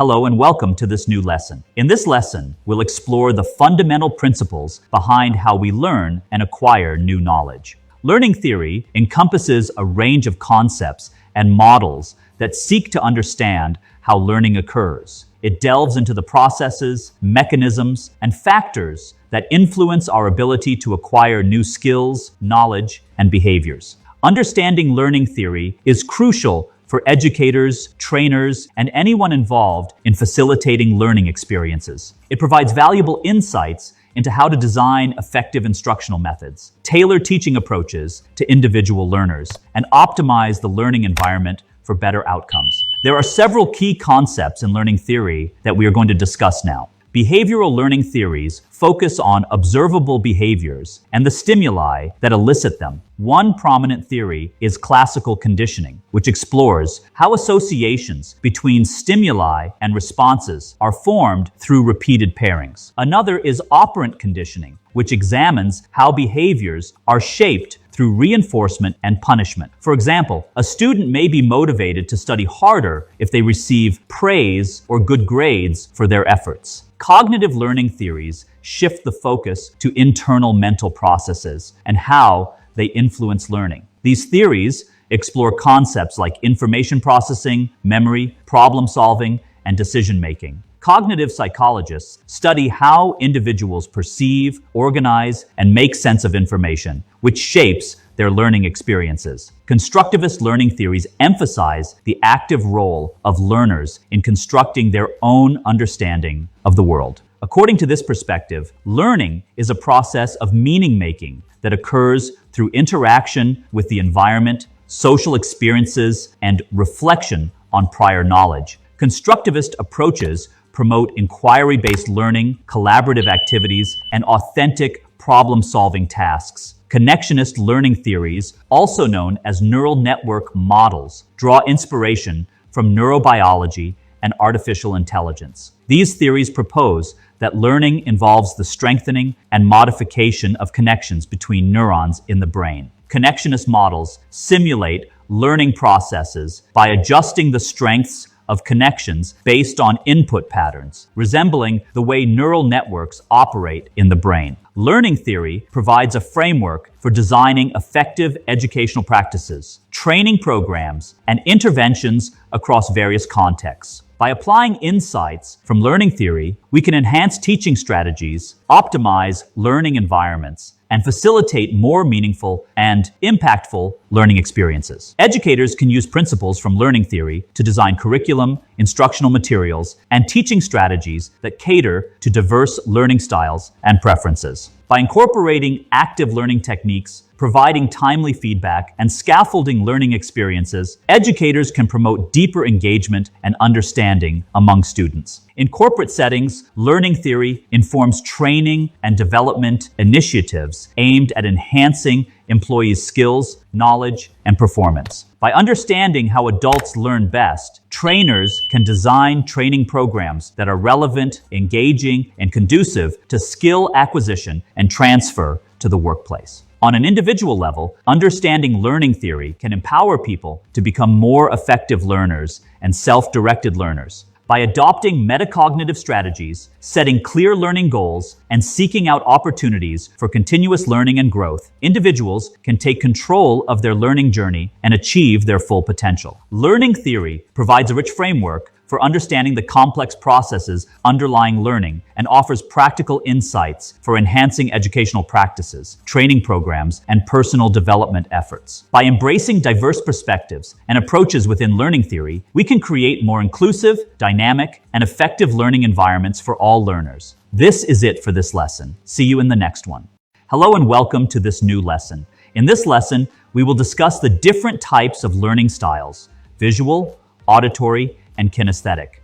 Hello and welcome to this new lesson. In this lesson, we'll explore the fundamental principles behind how we learn and acquire new knowledge. Learning theory encompasses a range of concepts and models that seek to understand how learning occurs. It delves into the processes, mechanisms, and factors that influence our ability to acquire new skills, knowledge, and behaviors. Understanding learning theory is crucial for educators, trainers, and anyone involved in facilitating learning experiences. It provides valuable insights into how to design effective instructional methods, tailor teaching approaches to individual learners, and optimize the learning environment for better outcomes. There are several key concepts in learning theory that we are going to discuss now. Behavioral learning theories focus on observable behaviors and the stimuli that elicit them. One prominent theory is classical conditioning, which explores how associations between stimuli and responses are formed through repeated pairings. Another is operant conditioning, which examines how behaviors are shaped through reinforcement and punishment. For example, a student may be motivated to study harder if they receive praise or good grades for their efforts. Cognitive learning theories shift the focus to internal mental processes and how they influence learning. These theories explore concepts like information processing, memory, problem solving, and decision making. Cognitive psychologists study how individuals perceive, organize, and make sense of information, which shapes their learning experiences. Constructivist learning theories emphasize the active role of learners in constructing their own understanding of the world. According to this perspective, learning is a process of meaning-making that occurs through interaction with the environment, social experiences, and reflection on prior knowledge. Constructivist approaches promote inquiry-based learning, collaborative activities, and authentic problem-solving tasks. Connectionist learning theories, also known as neural network models, draw inspiration from neurobiology and artificial intelligence. These theories propose that learning involves the strengthening and modification of connections between neurons in the brain. Connectionist models simulate learning processes by adjusting the strengths of connections based on input patterns, resembling the way neural networks operate in the brain. Learning theory provides a framework for designing effective educational practices, training programs, and interventions across various contexts. By applying insights from learning theory, we can enhance teaching strategies, optimize learning environments, and facilitate more meaningful and impactful learning experiences. Educators can use principles from learning theory to design curriculum, instructional materials, and teaching strategies that cater to diverse learning styles and preferences. By incorporating active learning techniques, providing timely feedback, and scaffolding learning experiences, educators can promote deeper engagement and understanding among students. In corporate settings, learning theory informs training and development initiatives aimed at enhancing employees' skills, knowledge, and performance. By understanding how adults learn best, trainers can design training programs that are relevant, engaging, and conducive to skill acquisition and transfer to the workplace. On an individual level, understanding learning theory can empower people to become more effective learners and self-directed learners. By adopting metacognitive strategies, setting clear learning goals, and seeking out opportunities for continuous learning and growth, individuals can take control of their learning journey and achieve their full potential. Learning theory provides a rich framework for understanding the complex processes underlying learning and offers practical insights for enhancing educational practices, training programs, and personal development efforts. By embracing diverse perspectives and approaches within learning theory, we can create more inclusive, dynamic, and effective learning environments for all learners. This is it for this lesson. See you in the next one. Hello and welcome to this new lesson. In this lesson, we will discuss the different types of learning styles: visual, auditory, and kinesthetic.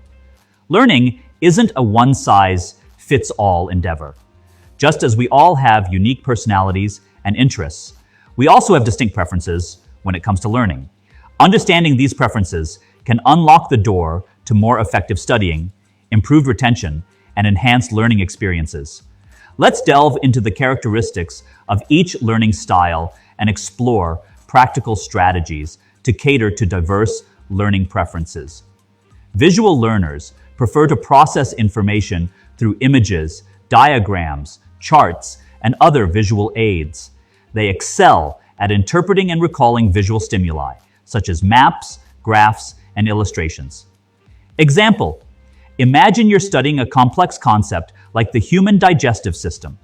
Learning isn't a one-size-fits-all endeavor. Just as we all have unique personalities and interests, we also have distinct preferences when it comes to learning. Understanding these preferences can unlock the door to more effective studying, improved retention, and enhanced learning experiences. Let's delve into the characteristics of each learning style and explore practical strategies to cater to diverse learning preferences. Visual learners prefer to process information through images, diagrams, charts, and other visual aids. They excel at interpreting and recalling visual stimuli, such as maps, graphs, and illustrations. Example: imagine you're studying a complex concept like the human digestive system.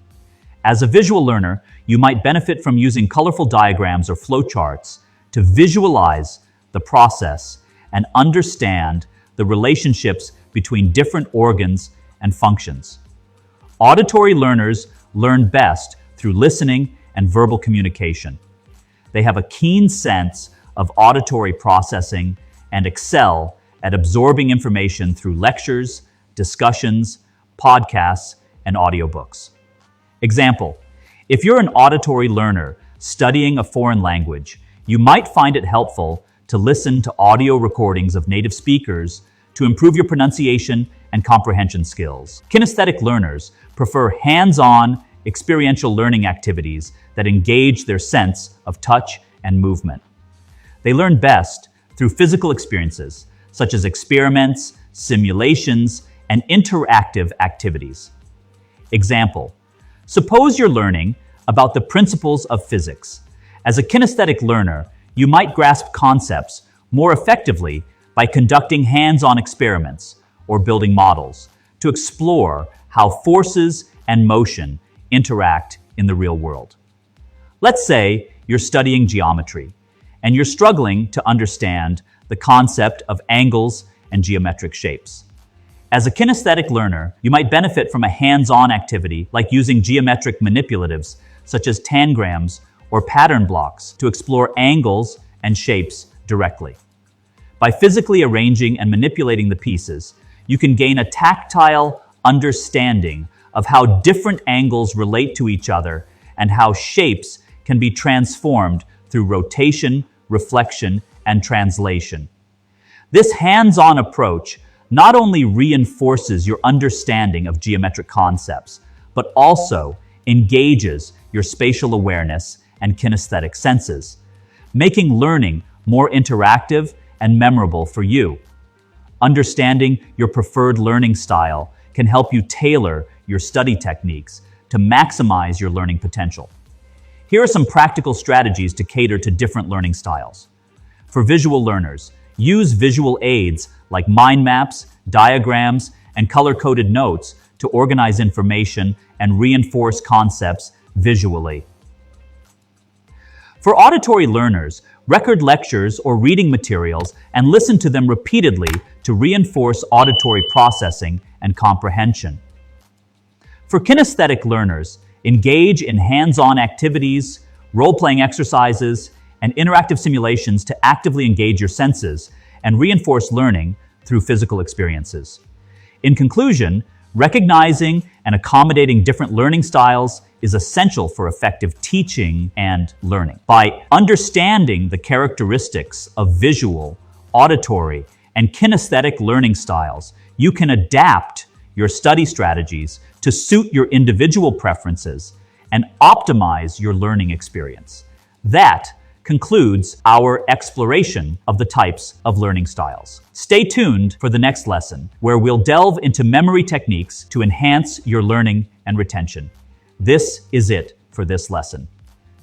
As a visual learner, you might benefit from using colorful diagrams or flowcharts to visualize the process and understand the relationships between different organs and functions. Auditory learners learn best through listening and verbal communication. They have a keen sense of auditory processing and excel at absorbing information through lectures, discussions, podcasts, and audiobooks. Example: if you're an auditory learner studying a foreign language, you might find it helpful to listen to audio recordings of native speakers to improve your pronunciation and comprehension skills. Kinesthetic learners prefer hands-on, experiential learning activities that engage their sense of touch and movement. They learn best through physical experiences, such as experiments, simulations, and interactive activities. Example: suppose you're learning about the principles of physics. As a kinesthetic learner, you might grasp concepts more effectively by conducting hands-on experiments or building models to explore how forces and motion interact in the real world. Let's say you're studying geometry and you're struggling to understand the concept of angles and geometric shapes. As a kinesthetic learner, you might benefit from a hands-on activity like using geometric manipulatives such as tangrams or pattern blocks to explore angles and shapes directly. By physically arranging and manipulating the pieces, you can gain a tactile understanding of how different angles relate to each other and how shapes can be transformed through rotation, reflection, and translation. This hands-on approach not only reinforces your understanding of geometric concepts, but also engages your spatial awareness and kinesthetic senses, making learning more interactive and memorable for you. Understanding your preferred learning style can help you tailor your study techniques to maximize your learning potential. Here are some practical strategies to cater to different learning styles. For visual learners, use visual aids like mind maps, diagrams, and color-coded notes to organize information and reinforce concepts visually. For auditory learners, record lectures or reading materials and listen to them repeatedly to reinforce auditory processing and comprehension. For kinesthetic learners, engage in hands-on activities, role-playing exercises, and interactive simulations to actively engage your senses and reinforce learning through physical experiences. In conclusion, recognizing and accommodating different learning styles is essential for effective teaching and learning. By understanding the characteristics of visual, auditory, and kinesthetic learning styles, you can adapt your study strategies to suit your individual preferences and optimize your learning experience. That concludes our exploration of the types of learning styles. Stay tuned for the next lesson, where we'll delve into memory techniques to enhance your learning and retention. This is it for this lesson.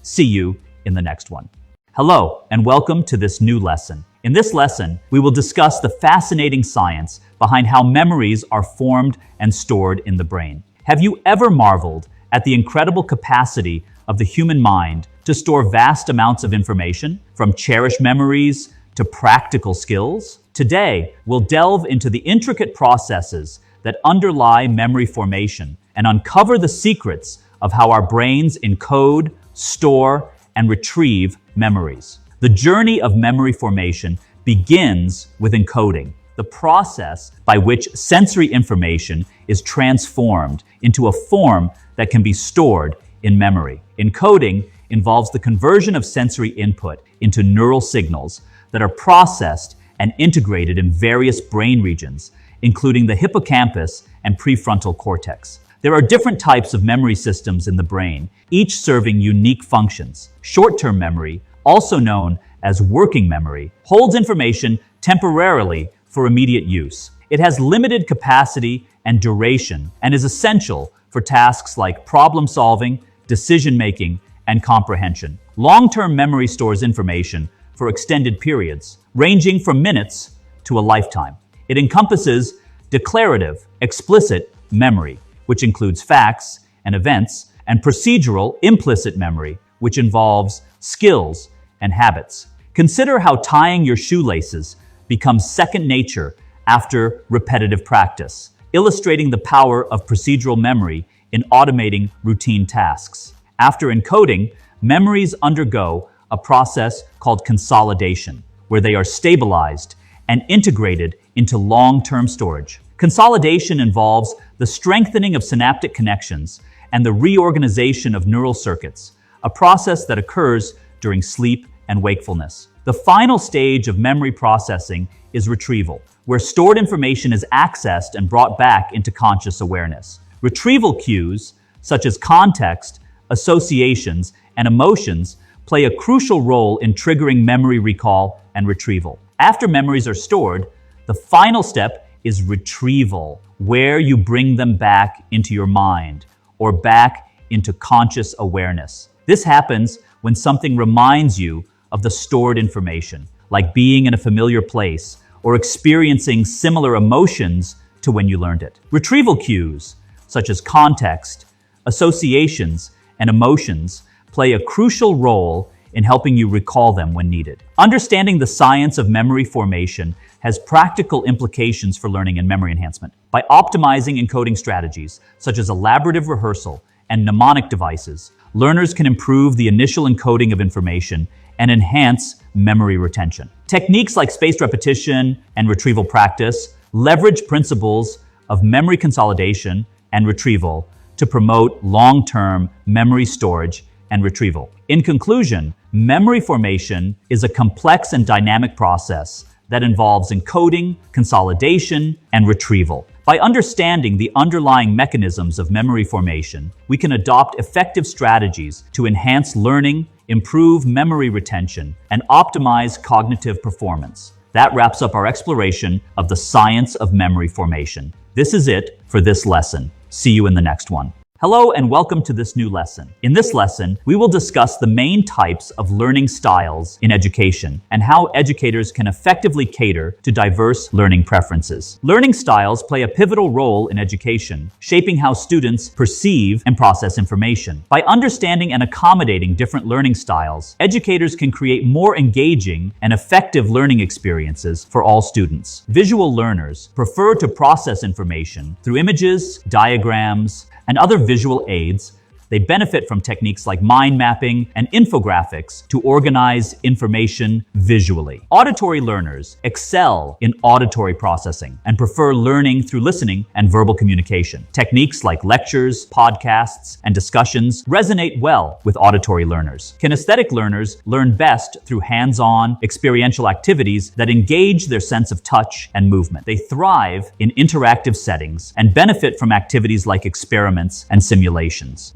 See you in the next one. Hello, and welcome to this new lesson. In this lesson, we will discuss the fascinating science behind how memories are formed and stored in the brain. Have you ever marveled at the incredible capacity of the human mind to store vast amounts of information, from cherished memories to practical skills? Today, we'll delve into the intricate processes that underlie memory formation and uncover the secrets of how our brains encode, store, and retrieve memories. The journey of memory formation begins with encoding, the process by which sensory information is transformed into a form that can be stored in memory. Encoding involves the conversion of sensory input into neural signals that are processed and integrated in various brain regions, including the hippocampus and prefrontal cortex. There are different types of memory systems in the brain, each serving unique functions. Short-term memory, also known as working memory, holds information temporarily for immediate use. It has limited capacity and duration and is essential for tasks like problem solving, decision making, and comprehension. Long-term memory stores information for extended periods, ranging from minutes to a lifetime. It encompasses declarative, explicit memory, which includes facts and events, and procedural, implicit memory, which involves skills and habits. Consider how tying your shoelaces becomes second nature after repetitive practice, illustrating the power of procedural memory in automating routine tasks. After encoding, memories undergo a process called consolidation, where they are stabilized and integrated into long-term storage. Consolidation involves the strengthening of synaptic connections and the reorganization of neural circuits, a process that occurs during sleep and wakefulness. The final stage of memory processing is retrieval, where stored information is accessed and brought back into conscious awareness. Retrieval cues, such as context, associations, and emotions, play a crucial role in triggering memory recall and retrieval. After memories are stored, the final step is retrieval, where you bring them back into your mind or back into conscious awareness. This happens when something reminds you of the stored information, like being in a familiar place or experiencing similar emotions to when you learned it. Retrieval cues, such as context, associations, and emotions, play a crucial role in helping you recall them when needed. Understanding the science of memory formation has practical implications for learning and memory enhancement. By optimizing encoding strategies, such as elaborative rehearsal and mnemonic devices, learners can improve the initial encoding of information and enhance memory retention. Techniques like spaced repetition and retrieval practice leverage principles of memory consolidation and retrieval to promote long-term memory storage and retrieval. In conclusion, memory formation is a complex and dynamic process that involves encoding, consolidation, and retrieval. By understanding the underlying mechanisms of memory formation, we can adopt effective strategies to enhance learning, improve memory retention, and optimize cognitive performance. That wraps up our exploration of the science of memory formation. This is it for this lesson. See you in the next one. Hello and welcome to this new lesson. In this lesson, we will discuss the main types of learning styles in education and how educators can effectively cater to diverse learning preferences. Learning styles play a pivotal role in education, shaping how students perceive and process information. By understanding and accommodating different learning styles, educators can create more engaging and effective learning experiences for all students. Visual learners prefer to process information through images, diagrams, and other visual aids. They benefit from techniques like mind mapping and infographics to organize information visually. Auditory learners excel in auditory processing and prefer learning through listening and verbal communication. Techniques like lectures, podcasts, and discussions resonate well with auditory learners. Kinesthetic learners learn best through hands-on, experiential activities that engage their sense of touch and movement. They thrive in interactive settings and benefit from activities like experiments and simulations.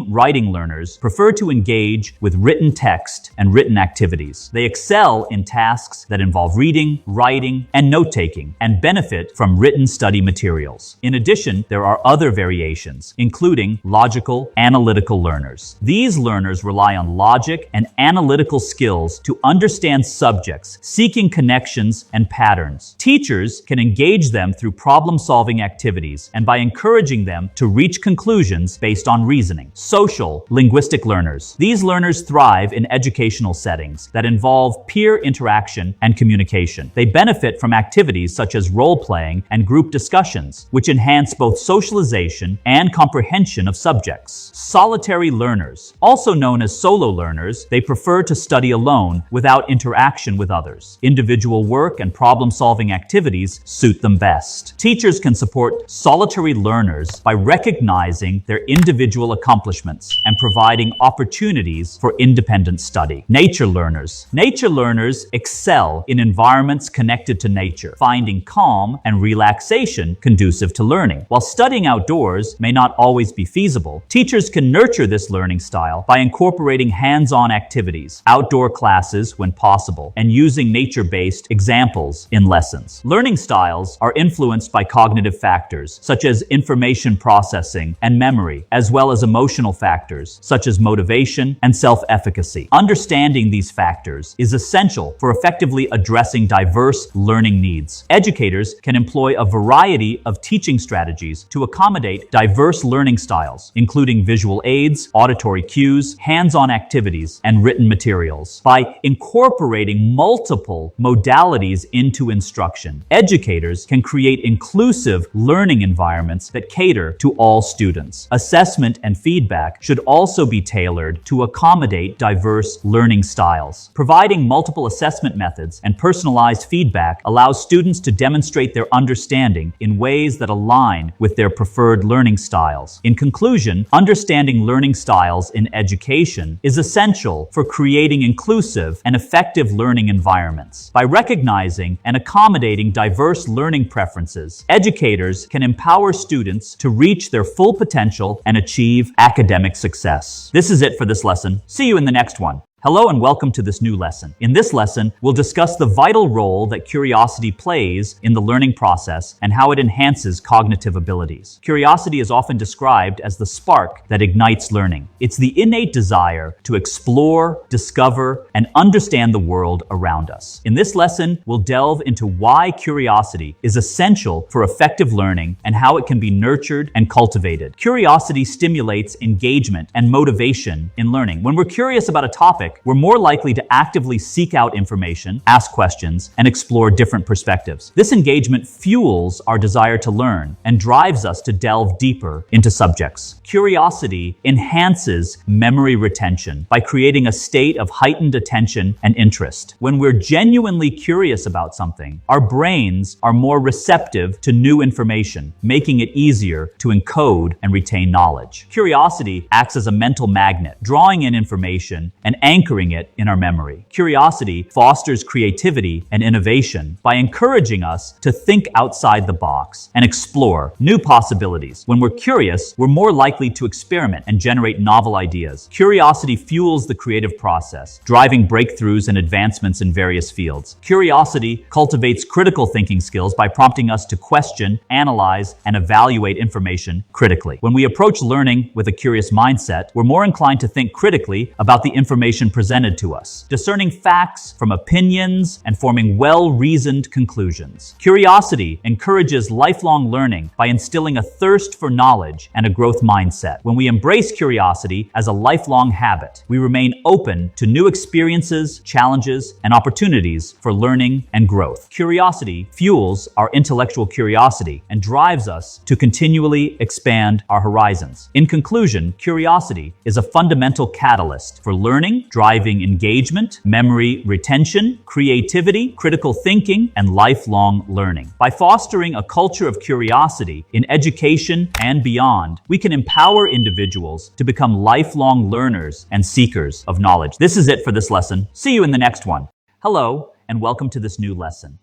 Writing learners prefer to engage with written text and written activities. They excel in tasks that involve reading, writing, and note-taking, and benefit from written study materials. In addition, there are other variations, including logical, analytical learners. These learners rely on logic and analytical skills to understand subjects, seeking connections and patterns. Teachers can engage them through problem-solving activities and by encouraging them to reach conclusions based on reasoning. Social, linguistic learners. These learners thrive in educational settings that involve peer interaction and communication. They benefit from activities such as role-playing and group discussions, which enhance both socialization and comprehension of subjects. Solitary learners. Also known as solo learners, they prefer to study alone without interaction with others. Individual work and problem-solving activities suit them best. Teachers can support solitary learners by recognizing their individual accomplishments accomplishments and providing opportunities for independent study. Nature learners. Nature learners excel in environments connected to nature, finding calm and relaxation conducive to learning. While studying outdoors may not always be feasible, teachers can nurture this learning style by incorporating hands-on activities, outdoor classes when possible, and using nature-based examples in lessons. Learning styles are influenced by cognitive factors, such as information processing and memory, as well as emotional factors, such as motivation and self-efficacy. Understanding these factors is essential for effectively addressing diverse learning needs. Educators can employ a variety of teaching strategies to accommodate diverse learning styles, including visual aids, auditory cues, hands-on activities, and written materials. By incorporating multiple modalities into instruction, educators can create inclusive learning environments that cater to all students. Assessment and feedback should also be tailored to accommodate diverse learning styles. Providing multiple assessment methods and personalized feedback allows students to demonstrate their understanding in ways that align with their preferred learning styles. In conclusion, understanding learning styles in education is essential for creating inclusive and effective learning environments. By recognizing and accommodating diverse learning preferences, educators can empower students to reach their full potential and achieve academic success. This is it for this lesson. See you in the next one. Hello and welcome to this new lesson. In this lesson, we'll discuss the vital role that curiosity plays in the learning process and how it enhances cognitive abilities. Curiosity is often described as the spark that ignites learning. It's the innate desire to explore, discover, and understand the world around us. In this lesson, we'll delve into why curiosity is essential for effective learning and how it can be nurtured and cultivated. Curiosity stimulates engagement and motivation in learning. When we're curious about a topic, we're more likely to actively seek out information, ask questions, and explore different perspectives. This engagement fuels our desire to learn and drives us to delve deeper into subjects. Curiosity enhances memory retention by creating a state of heightened attention and interest. When we're genuinely curious about something, our brains are more receptive to new information, making it easier to encode and retain knowledge. Curiosity acts as a mental magnet, drawing in information and anchoring it in our memory. Curiosity fosters creativity and innovation by encouraging us to think outside the box and explore new possibilities. When we're curious, we're more likely to experiment and generate novel ideas. Curiosity fuels the creative process, driving breakthroughs and advancements in various fields. Curiosity cultivates critical thinking skills by prompting us to question, analyze, and evaluate information critically. When we approach learning with a curious mindset, we're more inclined to think critically about the information presented to us, discerning facts from opinions and forming well-reasoned conclusions. Curiosity encourages lifelong learning by instilling a thirst for knowledge and a growth mindset. When we embrace curiosity as a lifelong habit, we remain open to new experiences, challenges, and opportunities for learning and growth. Curiosity fuels our intellectual curiosity and drives us to continually expand our horizons. In conclusion, curiosity is a fundamental catalyst for learning, driving engagement, memory retention, creativity, critical thinking, and lifelong learning. By fostering a culture of curiosity in education and beyond, we can empower individuals to become lifelong learners and seekers of knowledge. This is it for this lesson. See you in the next one. Hello, and welcome to this new lesson.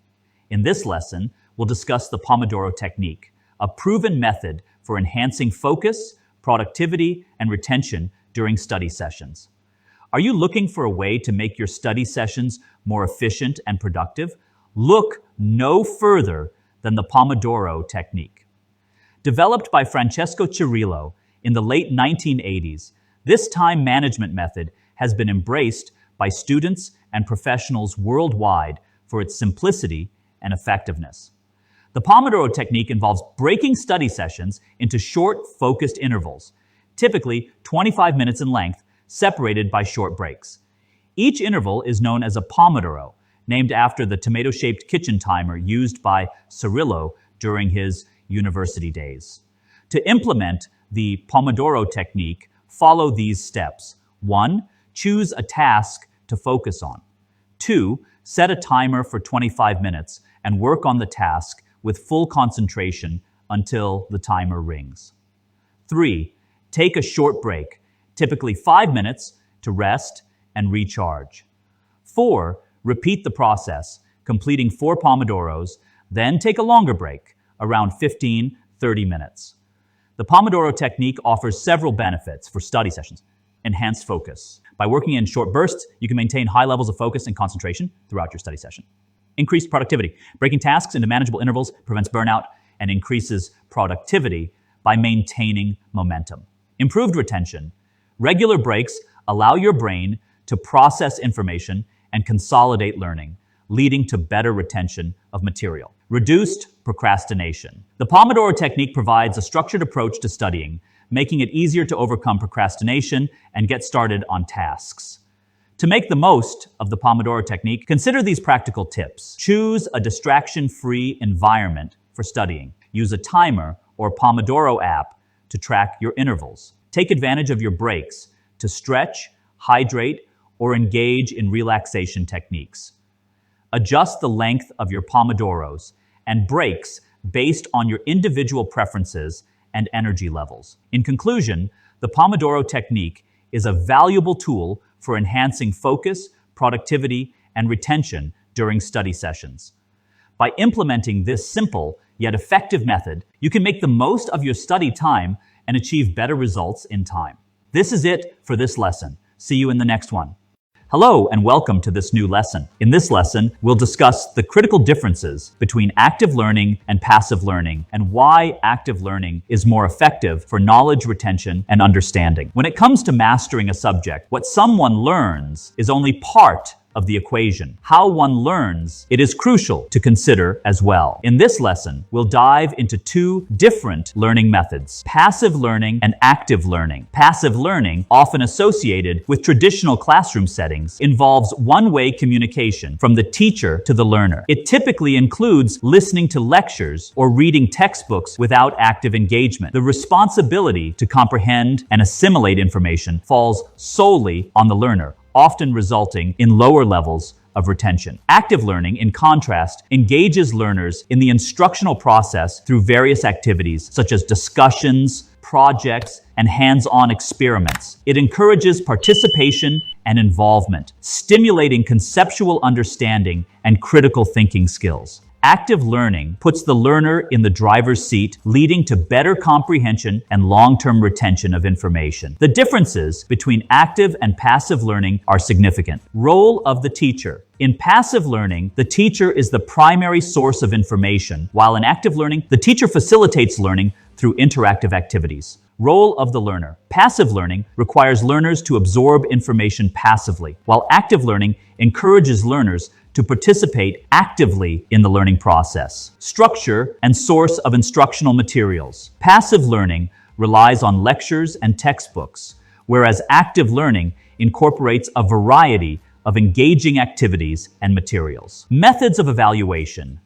In this lesson, we'll discuss the Pomodoro Technique, a proven method for enhancing focus, productivity, and retention during study sessions. Are you looking for a way to make your study sessions more efficient and productive? Look no further than the Pomodoro Technique. Developed by Francesco Cirillo in the late 1980s, this time management method has been embraced by students and professionals worldwide for its simplicity and effectiveness. The Pomodoro Technique involves breaking study sessions into short, focused intervals, typically 25 minutes in length, separated by short breaks. Each interval is known as a Pomodoro, named after the tomato-shaped kitchen timer used by Cirillo during his university days. To implement the Pomodoro Technique, follow these steps. 1. Choose a task to focus on. 2. Set a timer for 25 minutes and work on the task with full concentration until the timer rings. 3. Take a short break, typically 5 minutes, to rest and recharge. 4. Repeat the process, completing 4 Pomodoros, then take a longer break, around 15-30 minutes. The Pomodoro technique offers several benefits for study sessions. Enhanced focus. By working in short bursts, you can maintain high levels of focus and concentration throughout your study session. Increased productivity. Breaking tasks into manageable intervals prevents burnout and increases productivity by maintaining momentum. Improved retention. Regular breaks allow your brain to process information and consolidate learning, leading to better retention of material. Reduced procrastination. The Pomodoro technique provides a structured approach to studying, making it easier to overcome procrastination and get started on tasks. To make the most of the Pomodoro technique, consider these practical tips. Choose a distraction-free environment for studying. Use a timer or Pomodoro app to track your intervals. Take advantage of your breaks to stretch, hydrate, or engage in relaxation techniques. Adjust the length of your Pomodoros and breaks based on your individual preferences and energy levels. In conclusion, the Pomodoro technique is a valuable tool for enhancing focus, productivity, and retention during study sessions. By implementing this simple yet effective method, you can make the most of your study time and achieve better results in time. This is it for this lesson. See you in the next one. Hello and welcome to this new lesson. In this lesson, we'll discuss the critical differences between active learning and passive learning and why active learning is more effective for knowledge retention and understanding. When it comes to mastering a subject, what someone learns is only part of the equation. How one learns, it is crucial to consider as well. In this lesson, we'll dive into 2 different learning methods, passive learning and active learning. Passive learning, often associated with traditional classroom settings, involves one-way communication from the teacher to the learner. It typically includes listening to lectures or reading textbooks without active engagement. The responsibility to comprehend and assimilate information falls solely on the learner, often resulting in lower levels of retention. Active learning, in contrast, engages learners in the instructional process through various activities such as discussions, projects, and hands-on experiments. It encourages participation and involvement, stimulating conceptual understanding and critical thinking skills. Active learning puts the learner in the driver's seat, leading to better comprehension and long-term retention of information. The differences between active and passive learning are significant. Role of the teacher. In passive learning, the teacher is the primary source of information, while in active learning, the teacher facilitates learning through interactive activities. Role of the learner. Passive learning requires learners to absorb information passively, while active learning encourages learners to participate actively in the learning process. Structure and source of instructional materials. Passive learning relies on lectures and textbooks, whereas active learning incorporates a variety of engaging activities and materials. Methods of evaluation.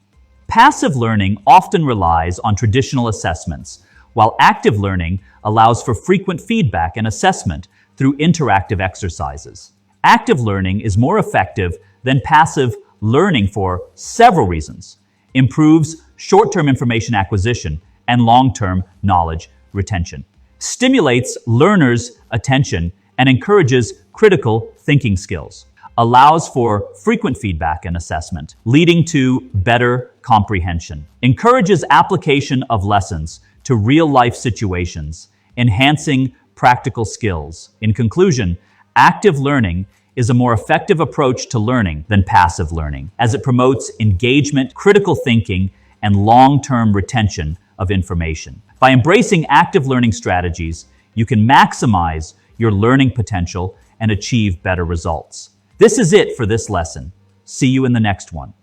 Passive learning often relies on traditional assessments, while active learning allows for frequent feedback and assessment through interactive exercises. Active learning is more effective than passive learning for several reasons. Improves short-term information acquisition and long-term knowledge retention. Stimulates learners' attention and encourages critical thinking skills. Allows for frequent feedback and assessment, leading to better comprehension. Encourages application of lessons to real-life situations, enhancing practical skills. In conclusion, active learning is a more effective approach to learning than passive learning, as it promotes engagement, critical thinking, and long-term retention of information. By embracing active learning strategies, you can maximize your learning potential and achieve better results. This is it for this lesson. See you in the next one.